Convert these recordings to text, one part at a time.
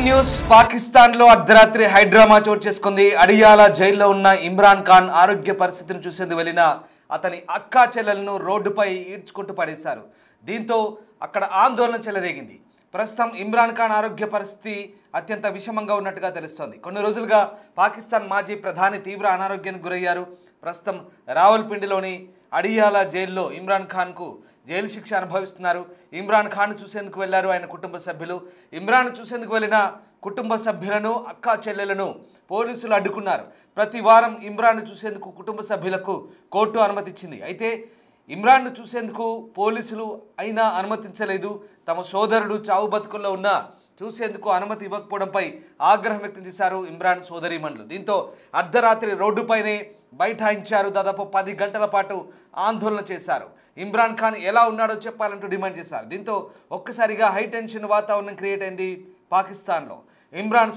Breaking news Pakistan లో అర్ధరాత్రి high drama చోటు చేసుకుంది. అడియాల జైల్లో ఉన్న ఇమ్రాన్ ఖాన్ ఆరోగ్య పరిస్థితిని చూసేందుకు వెళ్లిన అతని అక్కా చెల్లెలను రోడ్డుపై ఈడ్చుకుంటూ పడేశారు. దీంతో అక్కడ ఆందోళన చెలరేగింది. ప్రస్తుతం ఇమ్రాన్ ఖాన్ ఆరోగ్య పరిస్థితి అత్యంత విషమంగా ఉన్నట్టుగా తెలుస్తోంది. కొన్ని రోజులుగా పాకిస్తాన్ మాజీ ప్రధాని తీవ్ర అనారోగ్యానికి గురయ్యారు. ప్రస్తుతం రావల్పిండిలోని అడియాల జైల్లో ఇమ్రాన్ ఖాన్కు జైలు శిక్ష అనుభవిస్తున్నారు. ఇమ్రాన్ ఖాన్ చూసేందుకు వెళ్లారు ఆయన కుటుంబ సభ్యులు. ఇమ్రాన్ చూసేందుకు వెళ్ళిన కుటుంబ సభ్యులను అక్కా చెల్లెలను పోలీసులు అడ్డుకున్నారు. ప్రతి వారం ఇమ్రాన్ చూసేందుకు కుటుంబ సభ్యులకు కోర్టు అనుమతిచ్చింది. అయితే ఇమ్రాన్ను చూసేందుకు పోలీసులు అయినా అనుమతించలేదు. తమ సోదరుడు చావు బతుకుల్లో ఉన్న చూసేందుకు అనుమతి ఇవ్వకపోవడంపై ఆగ్రహం వ్యక్తం చేశారు ఇమ్రాన్ సోదరీమణులు. దీంతో అర్ధరాత్రి రోడ్డుపైనే బైఠాయించారు. దాదాపు 10 గంటల పాటు ఆందోళన చేశారు. ఇమ్రాన్ ఖాన్ ఎలా ఉన్నాడో చెప్పాలంటూ డిమాండ్ చేశారు. దీంతో ఒక్కసారిగా హై టెన్షన్ వాతావరణం క్రియేట్ అయింది పాకిస్తాన్లో. ఇమ్రాన్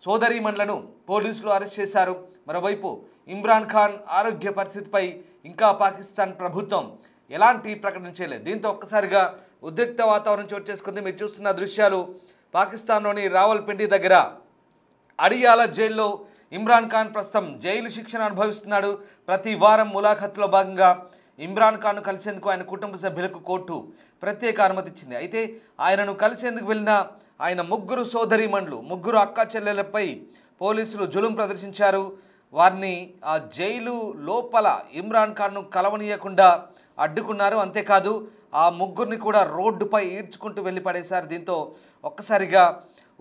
సోదరీమణులను పోలీసులు అరెస్ట్ చేశారు. మరోవైపు ఇమ్రాన్ ఖాన్ ఆరోగ్య పరిస్థితిపై ఇంకా పాకిస్తాన్ ప్రభుత్వం ఎలాంటి ప్రకటన చేయలేదు. దీంతో ఒక్కసారిగా ఉద్రిక్త వాతావరణం చోటు చేసుకుంది. మీరు చూస్తున్న దృశ్యాలు పాకిస్తాన్లోని రావల్పిండి దగ్గర అడియాల జైల్లో ఇమ్రాన్ ఖాన్ ప్రస్తుతం జైలు శిక్షను అనుభవిస్తున్నాడు. ప్రతి వారం ములాఖత్లో భాగంగా ఇమ్రాన్ ఖాన్ను కలిసేందుకు ఆయన కుటుంబ సభ్యులకు కోర్టు ప్రత్యేక అనుమతి ఇచ్చింది. అయితే ఆయనను కలిసేందుకు వెళ్ళిన ఆయన ముగ్గురు అక్కా చెల్లెలపై పోలీసులు జులుం ప్రదర్శించారు. వారిని ఆ జైలు లోపల ఇమ్రాన్ ఖాన్ను కలవనీయకుండా అడ్డుకున్నారు. అంతేకాదు ఆ ముగ్గురిని కూడా రోడ్డుపై ఈడ్చుకుంటూ వెళ్ళి పడేశారు. దీంతో ఒక్కసారిగా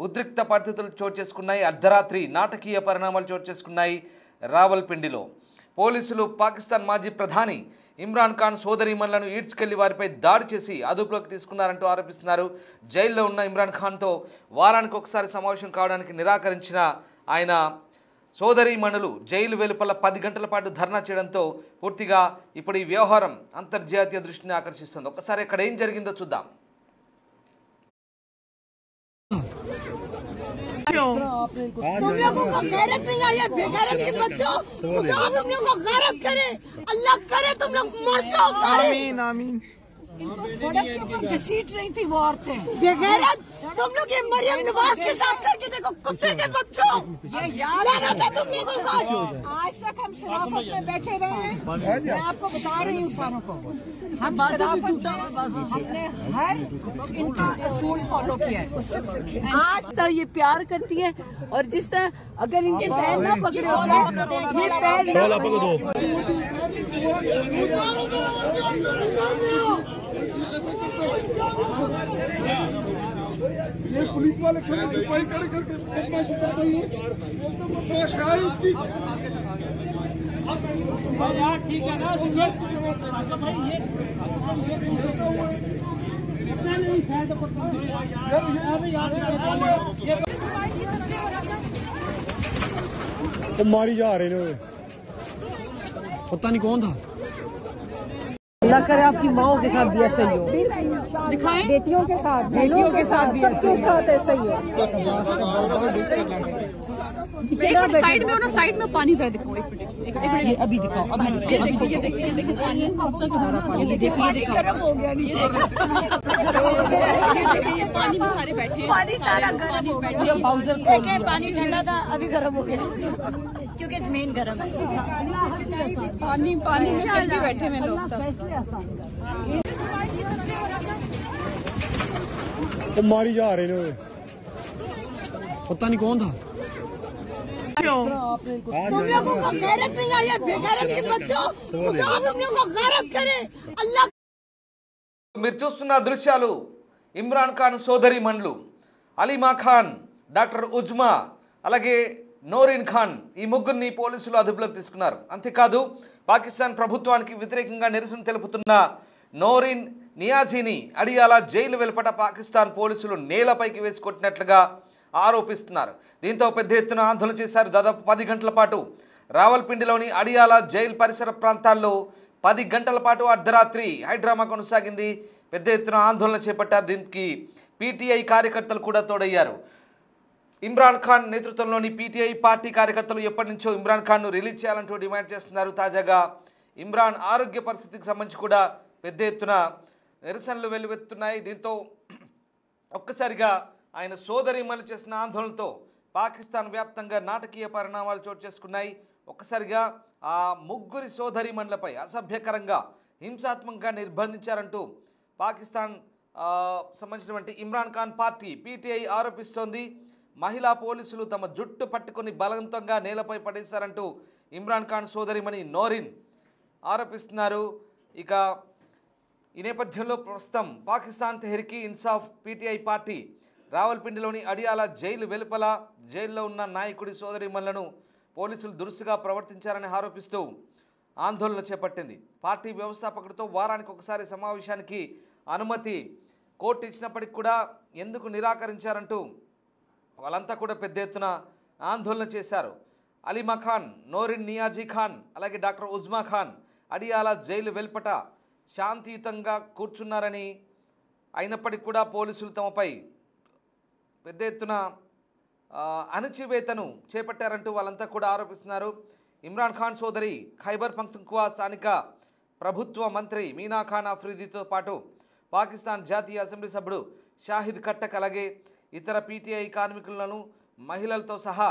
ఉద్రిక్త పరిస్థితులు చోటు చేసుకున్నాయి. అర్ధరాత్రి నాటకీయ పరిణామాలు చోటు చేసుకున్నాయి రావల్పిండిలో. పోలీసులు పాకిస్తాన్ మాజీ ప్రధాని ఇమ్రాన్ ఖాన్ సోదరీమణులను ఈడ్చుకెళ్లి వారిపై దాడి చేసి అదుపులోకి తీసుకున్నారంటూ ఆరోపిస్తున్నారు. జైల్లో ఉన్న ఇమ్రాన్ ఖాన్తో వారానికి ఒకసారి సమావేశం కావడానికి నిరాకరించిన ఆయన సోదరీమణులు జైలు వెలుపల 10 గంటల పాటు ధర్నా చేయడంతో పూర్తిగా ఇప్పుడు ఈ వ్యవహారం అంతర్జాతీయ దృష్టిని ఆకర్షిస్తుంది. ఒక్కసారి ఇక్కడ ఏం జరిగిందో చూద్దాం. तुम लोगों को गैरत नहीं आई है, बेगैरत के बच्चों, खुदा तुम लोगों को गैरत करे, अल्लाह करे तुम लोग मर जाओ सारे। आमीन आमीन। इनको सड़क के ऊपर घसीट रही थी वो औरतें, बेगैरत। तुम लोग ये मरियम नवाज के साथ करके देखो, कुत्ते के बच्चों, ये याद आना था तुम लोगों को। आज तक हम शराफत में बैठे रहे हैं, मैं आपको बता रही हूँ सारों को, हम शराफत में हमने हर इनका असूल फॉलो किया है। आज तरह ये प्यार करती है और जिस तरह अगर इनके पैर ना पकड़े होते ये पैर ये पुलिस वाले खड़े सिपाही खड़े करके बदमाशी कर रही है। एकदम बदमाश है इसकी। यार ठीक है ना भाई, ये तो मारी जा रहे हैं, पता नहीं कौन था। अल्लाह करे आपकी माओं के साथ भी ऐसा ही हो, दिखाएं बेटियों के साथ भी सबके साथ ऐसा ही हो। साइड में हो ना, साइड में पानी ज्यादा दिखाओ। एक मिनट ये अभी दिखाओ, अभी देखिए ये देखिए पानी, ये देखिए गर्म हो गया नीचे, ये देखिए ये पानी में सारे बैठे हैं, पानी सारा गर्म हो गया। बाउजर देखिए पानी ठंडा था अभी गर्म हो गया क्योंकि जमीन गर्म है। पानी में कैसे बैठे हुए लोग सब। तो मारी जा रहे हैं, पता नहीं कौन था। तुम लोगों को गैरत नहीं आई है, बेगैरत के बच्चों, खुदा तुम लोगों को गैरत करे, अल्लाह। మీరు చూస్తున్న దృశ్యాలు ఇమ్రాన్ ఖాన్ సోదరీమణులు అలీమా ఖాన్, డాక్టర్ ఉజ్మా, అలాగే నోరిన్ ఖాన్, ఈ ముగ్గురిని పోలీసులు అదుపులోకి తీసుకున్నారు. అంతేకాదు పాకిస్తాన్ ప్రభుత్వానికి వ్యతిరేకంగా నిరసన తెలుపుతున్న నోరిన్ నియాజీని అడియాల జైలు వెలుపట పాకిస్తాన్ పోలీసులు నేలపైకి వేసి కొట్టినట్లుగా ఆరోపిస్తున్నారు. దీంతో పెద్ద ఎత్తున ఆందోళన చేశారు. దాదాపు 10 గంటల పాటు రావల్పిండిలోని అడియాల జైలు పరిసర ప్రాంతాల్లో 10 గంటల పాటు అర్ధరాత్రి హైడ్రామా కొనసాగింది. పెద్ద ఎత్తున ఆందోళన చేపట్టారు. దీనికి పీటీఐ కార్యకర్తలు కూడా తోడయ్యారు. ఇమ్రాన్ ఖాన్ నేతృత్వంలోని పీటీఐ పార్టీ కార్యకర్తలు ఎప్పటి నుంచో ఇమ్రాన్ ఖాన్ను రిలీజ్ చేయాలంటూ డిమాండ్ చేస్తున్నారు. తాజాగా ఇమ్రాన్ ఆరోగ్య పరిస్థితికి సంబంధించి కూడా పెద్ద ఎత్తున నిరసనలు వెల్లువెత్తున్నాయి. దీంతో ఒక్కసారిగా ఆయన సోదరీమణులు చేసిన ఆందోళనతో పాకిస్తాన్ వ్యాప్తంగా నాటకీయ పరిణామాలు చోటు చేసుకున్నాయి. ఒక్కసారిగా ఆ ముగ్గురి సోదరీమణులపై అసభ్యకరంగా హింసాత్మకంగా నిర్బంధించారంటూ పాకిస్తాన్ సంబంధించినటువంటి ఇమ్రాన్ ఖాన్ పార్టీ పీటీఐ ఆరోపిస్తోంది. మహిళా పోలీసులు తమ జుట్టు పట్టుకొని బలవంతంగా నేలపై పడేశారంటూ ఇమ్రాన్ ఖాన్ సోదరిమణి నోరిన్ ఆరోపిస్తున్నారు. ఇక ఈ నేపథ్యంలో ప్రస్తుతం పాకిస్తాన్ తెహ్రీక్ ఇన్సాఫ్ పీటీఐ పార్టీ రావల్పిండిలోని అడియాల జైలు వెలుపల జైల్లో ఉన్న నాయకుడి సోదరిమణులను పోలీసులు దురుసుగా ప్రవర్తించారని ఆరోపిస్తూ ఆందోళన చేపట్టింది. పార్టీ వ్యవస్థాపకుడితో వారానికి ఒకసారి సమావేశానికి అనుమతి కోర్టు ఇచ్చినప్పటికీ కూడా ఎందుకు నిరాకరించారంటూ వాళ్ళంతా కూడా పెద్ద ఎత్తున ఆందోళన చేశారు. అలీమా ఖాన్, నోరిన్ నియాజీ ఖాన్, అలాగే డాక్టర్ ఉజ్మా ఖాన్ అడియాల జైలు వెలుపట శాంతియుతంగా కూర్చున్నారని, అయినప్పటికీ కూడా పోలీసులు తమపై పెద్ద ఎత్తున అణచివేతను చేపట్టారంటూ వాళ్ళంతా కూడా ఆరోపిస్తున్నారు. ఇమ్రాన్ ఖాన్ సోదరి ఖైబర్ పఖ్తుంఖ్వా స్థానిక ప్రభుత్వ మంత్రి మీనా ఖాన్ ఆఫ్రిదీతో పాటు పాకిస్తాన్ జాతీయ అసెంబ్లీ సభ్యుడు షాహిద్ ఖట్టక్ అలాగే ఇతర పీటీఐ కార్మికులను మహిళలతో సహా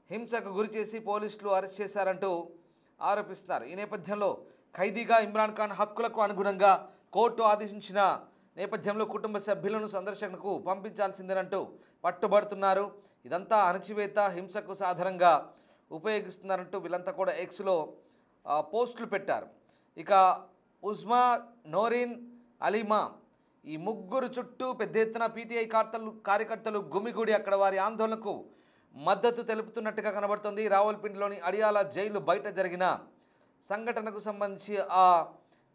హింసకు గురిచేసి పోలీసులు అరెస్ట్ చేశారంటూ ఆరోపిస్తున్నారు. ఈ నేపథ్యంలో ఖైదీగా ఇమ్రాన్ ఖాన్ హక్కులకు అనుగుణంగా కోర్టు ఆదేశించిన నేపథ్యంలో కుటుంబ సభ్యులను సందర్శనకు పంపించాల్సిందేనంటూ పట్టుబడుతున్నారు. ఇదంతా అణచివేత, హింసకు సాధారణంగా ఉపయోగిస్తున్నారంటూ వీళ్ళంతా కూడా ఎక్స్లో పోస్టులు పెట్టారు. ఇక ఉజ్మా, నోరిన్, అలీమా ఈ ముగ్గురు చుట్టూ పెద్ద ఎత్తున పీటీఐ కార్యకర్తలు గుమిగూడి అక్కడ వారి ఆందోళనకు మద్దతు తెలుపుతున్నట్టుగా కనబడుతుంది. రావల్పిండిలోని అడియాల జైలు బయట జరిగిన సంఘటనకు సంబంధించి ఆ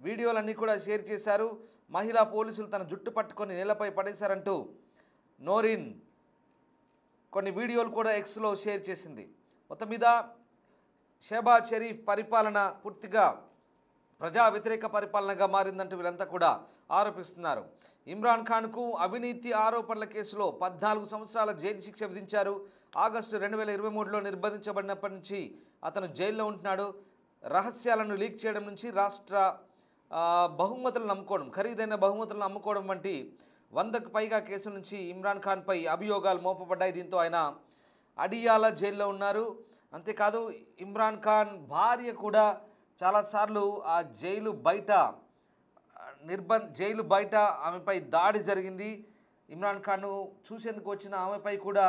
వీడియోలన్నీ కూడా షేర్ చేశారు. మహిళా పోలీసులు తన జుట్టు పట్టుకొని నేలపై పడేశారంటూ నోరిన్ కొన్ని వీడియోలు కూడా ఎక్స్లో షేర్ చేసింది. మొత్తం మీద షెహబాజ్ షరీఫ్ పరిపాలన పూర్తిగా ప్రజా వ్యతిరేక పరిపాలనగా మారిందంటూ వీళ్ళంతా కూడా ఆరోపిస్తున్నారు. ఇమ్రాన్ ఖాన్కు అవినీతి ఆరోపణల కేసులో 14 సంవత్సరాల జైలు శిక్ష విధించారు. ఆగస్టు 2023లో నిర్బంధించబడినప్పటి నుంచి అతను జైల్లో ఉంటున్నాడు. రహస్యాలను లీక్ చేయడం నుంచి రాష్ట్ర బహుమతులను అమ్ముకోవడం, ఖరీదైన బహుమతులను అమ్ముకోవడం వంటి 100కు పైగా కేసుల నుంచి ఇమ్రాన్ ఖాన్పై అభియోగాలు మోపబడ్డాయి. దీంతో ఆయన అడియాల జైల్లో ఉన్నారు. అంతేకాదు ఇమ్రాన్ ఖాన్ భార్య కూడా చాలాసార్లు ఆ జైలు బయట ఆమెపై దాడి జరిగింది. ఇమ్రాన్ ఖాన్ను చూసేందుకు వచ్చిన ఆమెపై కూడా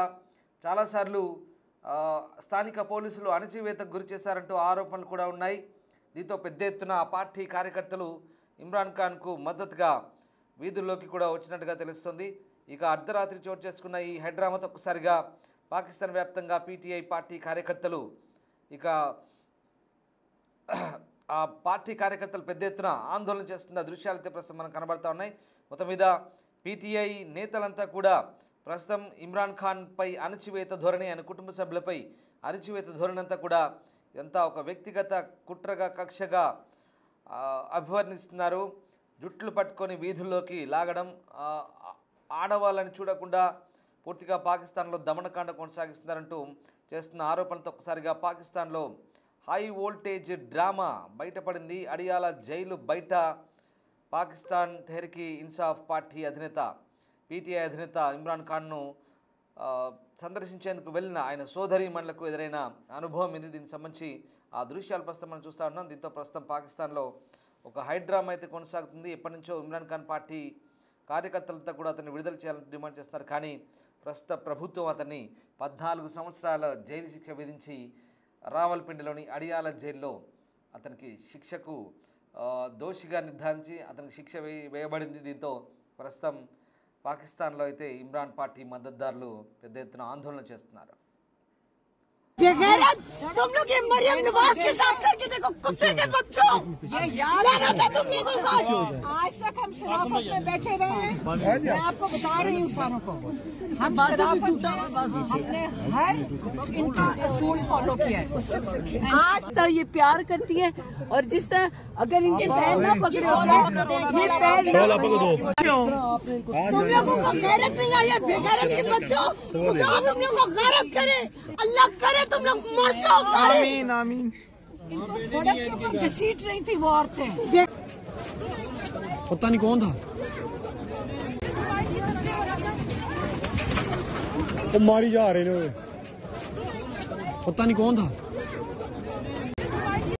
చాలాసార్లు స్థానిక పోలీసులు అణచివేతకు గురి చేశారంటూ ఆరోపణలు కూడా ఉన్నాయి. దీంతో పెద్ద ఎత్తున ఆ పార్టీ కార్యకర్తలు ఇమ్రాన్ ఖాన్కు మద్దతుగా వీధుల్లోకి కూడా వచ్చినట్టుగా తెలుస్తుంది. ఇక అర్ధరాత్రి చోటు చేసుకున్న ఈ హైడ్రామాతో ఒక్కసారిగా పాకిస్తాన్ వ్యాప్తంగా పీటీఐ పార్టీ కార్యకర్తలు ఇక ఆ పార్టీ కార్యకర్తలు పెద్ద ఎత్తున ఆందోళన చేస్తున్న దృశ్యాలైతే ప్రస్తుతం మనకు కనబడతా ఉన్నాయి. మొత్తం మీద పీటీఐ నేతలంతా కూడా ప్రస్తుతం ఇమ్రాన్ ఖాన్పై అణచివేత ధోరణి, ఆయన కుటుంబ సభ్యులపై అణచివేత ధోరణి అంతా కూడా ఎంత ఒక వ్యక్తిగత కుట్రగా, కక్షగా అభివర్ణిస్తున్నారు. జుట్లు పట్టుకొని వీధుల్లోకి లాగడం, ఆడవాళ్ళని చూడకుండా పూర్తిగా పాకిస్తాన్లో దమనకాండ కొనసాగిస్తున్నారంటూ చేస్తున్న ఆరోపణలతో ఒక్కసారిగా పాకిస్తాన్లో హై వోల్టేజ్ డ్రామా బయటపడింది. అడియాల జైలు బయట పాకిస్తాన్ తెహ్రీక్ ఇన్సాఫ్ పార్టీ అధినేత, పీటీఐ అధినేత ఇమ్రాన్ ఖాన్ను సందర్శించేందుకు వెళ్ళిన ఆయన సోదరీమణులకు ఎదురైన అనుభవం ఇది. దీనికి సంబంధించి ఆ దృశ్యాలు ప్రస్తుతం మనం చూస్తూ ఉన్నాం. దీంతో ప్రస్తుతం పాకిస్తాన్లో ఒక హైడ్రామా అయితే కొనసాగుతుంది. ఎప్పటి నుంచో ఇమ్రాన్ ఖాన్ పార్టీ కార్యకర్తలంతా కూడా అతన్ని విడుదల చేయాలని డిమాండ్ చేస్తున్నారు. కానీ ప్రస్తుత ప్రభుత్వం అతన్ని 14 సంవత్సరాల జైలు శిక్ష విధించి రావల్పిండిలోని అడియాల జైల్లో అతనికి శిక్షకు దోషిగా నిర్ధారించి అతనికి శిక్ష వేయబడింది. దీంతో ప్రస్తుతం పాకిస్తాన్లో అయితే ఇమ్రాన్ పార్టీ మద్దతుదారులు పెద్ద ఎత్తున ఆందోళన చేస్తున్నారు. बेगैरत तुम लोग ये मरियम नवाज के साथ करके देखो, कुत्ते के बच्चों, ये याद है ना तुम लोगों को। आज तक हम शराफत में बैठे रहे हैं। मैं आपको बता रही हूँ सारों को, हम शराफत में हमने हर इनका असूल फॉलो किया है। आज तरह ये प्यार करती है और जिस तरह अगर इनके पैर ना पकड़े होंगे, ये पैर तुम लोगों को गैरत नहीं आई है, बेगैरत के बच्चों, खुदा तुम लोगों को गैरत करे, अल्लाह करे तुम लोग मर जाओ सारे। आमीन आमीन। इनको सड़क के ऊपर घसीट रही थी वो औरतें। पता नहीं कौन था। वो मारी जा रहे ने, पता नहीं कौन था।